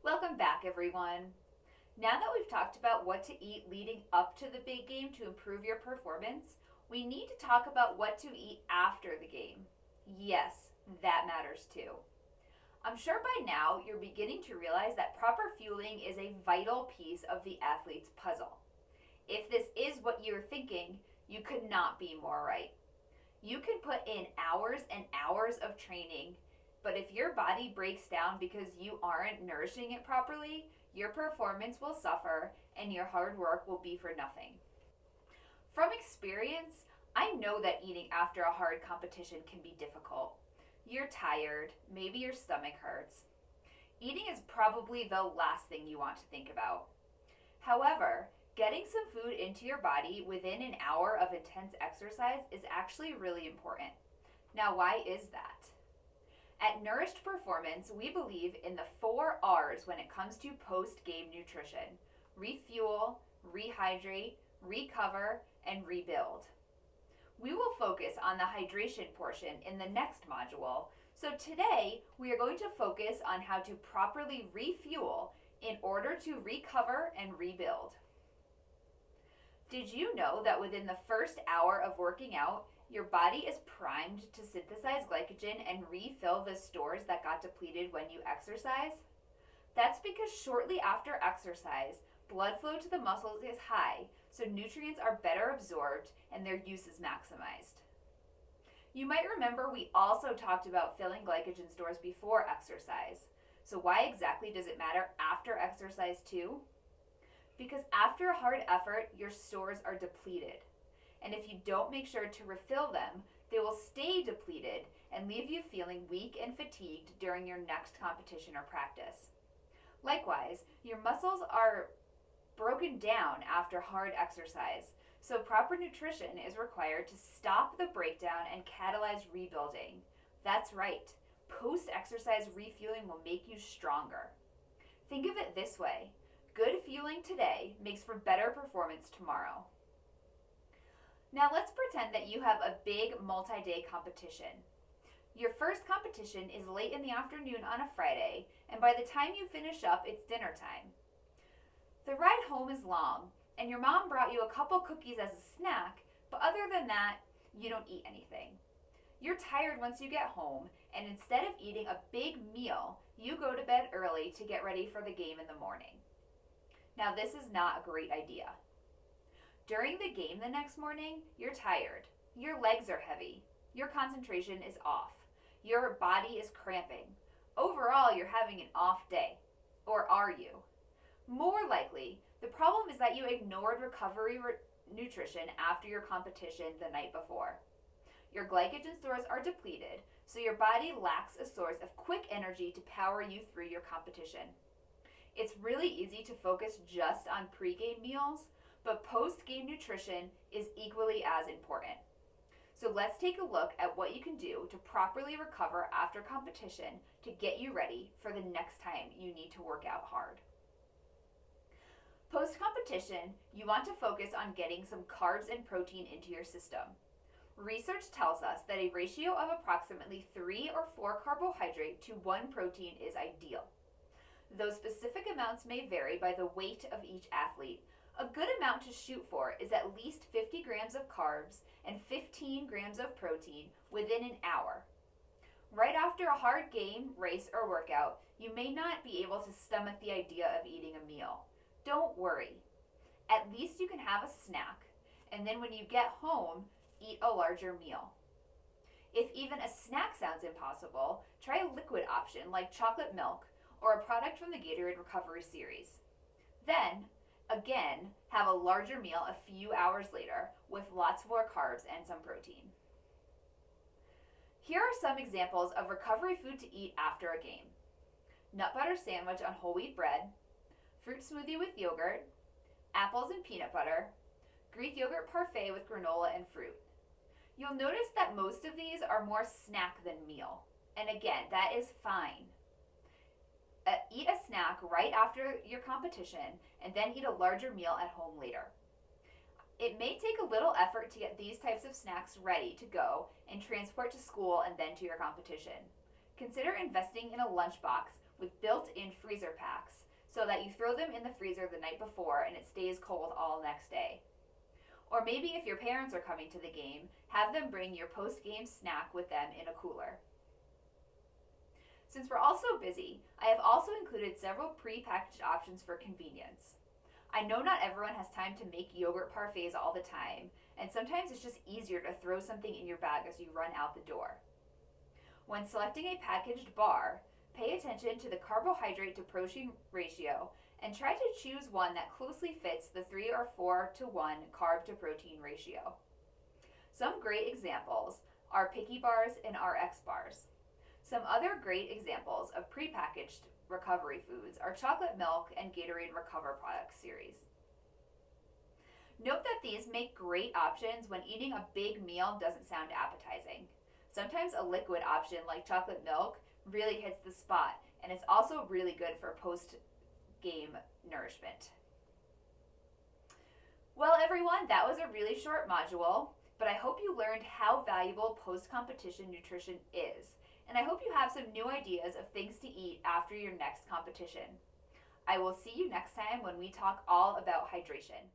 Welcome back, everyone. Now that we've talked about what to eat leading up to the big game to improve your performance, we need to talk about what to eat after the game. Yes, that matters too. I'm sure by now you're beginning to realize that proper fueling is a vital piece of the athlete's puzzle. If this is what you're thinking, you could not be more right. You can put in hours and hours of training, but if your body breaks down because you aren't nourishing it properly, your performance will suffer and your hard work will be for nothing. From experience, I know that eating after a hard competition can be difficult. You're tired, maybe your stomach hurts. Eating is probably the last thing you want to think about. However, getting some food into your body within an hour of intense exercise is actually really important. Now, why is that? At Nourished Performance, we believe in the 4 R's when it comes to post game nutrition: refuel, rehydrate, recover, and rebuild. We will focus on the hydration portion in the next module, so today we are going to focus on how to properly refuel in order to recover and rebuild. Did you know that within the first hour of working out, your body is primed to synthesize glycogen and refill the stores that got depleted when you exercise? That's because shortly after exercise, blood flow to the muscles is high, so nutrients are better absorbed and their use is maximized. You might remember we also talked about filling glycogen stores before exercise. So why exactly does it matter after exercise too? Because after a hard effort, your stores are depleted. And if you don't make sure to refill them, they will stay depleted and leave you feeling weak and fatigued during your next competition or practice. Likewise, your muscles are broken down after hard exercise, so proper nutrition is required to stop the breakdown and catalyze rebuilding. That's right, post-exercise refueling will make you stronger. Think of it this way: good fueling today makes for better performance tomorrow. Now let's pretend that you have a big multi-day competition. Your first competition is late in the afternoon on a Friday, and by the time you finish up, it's dinner time. The ride home is long, and your mom brought you a couple cookies as a snack, but other than that, you don't eat anything. You're tired once you get home, and instead of eating a big meal, you go to bed early to get ready for the game in the morning. Now, this is not a great idea. During the game the next morning, you're tired. Your legs are heavy. Your concentration is off. Your body is cramping. Overall, you're having an off day. Or are you? More likely, the problem is that you ignored recovery nutrition after your competition the night before. Your glycogen stores are depleted, so your body lacks a source of quick energy to power you through your competition. It's really easy to focus just on pre-game meals, but post-game nutrition is equally as important. So let's take a look at what you can do to properly recover after competition to get you ready for the next time you need to work out hard. Post-competition, you want to focus on getting some carbs and protein into your system. Research tells us that a ratio of approximately 3 or 4 carbohydrate to 1 protein is ideal. Though specific amounts may vary by the weight of each athlete, a good amount to shoot for is at least 50 grams of carbs and 15 grams of protein within an hour. Right after a hard game, race, or workout, you may not be able to stomach the idea of eating a meal. Don't worry. At least you can have a snack, and then when you get home, eat a larger meal. If even a snack sounds impossible, try a liquid option like chocolate milk or a product from the Gatorade Recovery Series. Then, again, have a larger meal a few hours later with lots more carbs and some protein. Here are some examples of recovery food to eat after a game: nut butter sandwich on whole wheat bread, fruit smoothie with yogurt, apples and peanut butter, Greek yogurt parfait with granola and fruit. You'll notice that most of these are more snack than meal, and again, that is fine. Eat a snack right after your competition and then eat a larger meal at home later. It may take a little effort to get these types of snacks ready to go and transport to school and then to your competition. Consider investing in a lunchbox with built-in freezer packs so that you throw them in the freezer the night before and it stays cold all next day. Or maybe if your parents are coming to the game, have them bring your post-game snack with them in a cooler. Since we're all so busy, I have also included several pre-packaged options for convenience. I know not everyone has time to make yogurt parfaits all the time, and sometimes it's just easier to throw something in your bag as you run out the door. When selecting a packaged bar, pay attention to the carbohydrate to protein ratio and try to choose one that closely fits the 3 or 4 to 1 carb to protein ratio. Some great examples are Picky Bars and RX Bars. Some other great examples of prepackaged recovery foods are chocolate milk and Gatorade Recover Products series. Note that these make great options when eating a big meal doesn't sound appetizing. Sometimes a liquid option like chocolate milk really hits the spot, and it's also really good for post-game nourishment. Well, everyone, that was a really short module, but I hope you learned how valuable post-competition nutrition is, and I hope you have some new ideas of things to eat after your next competition. I will see you next time when we talk all about hydration.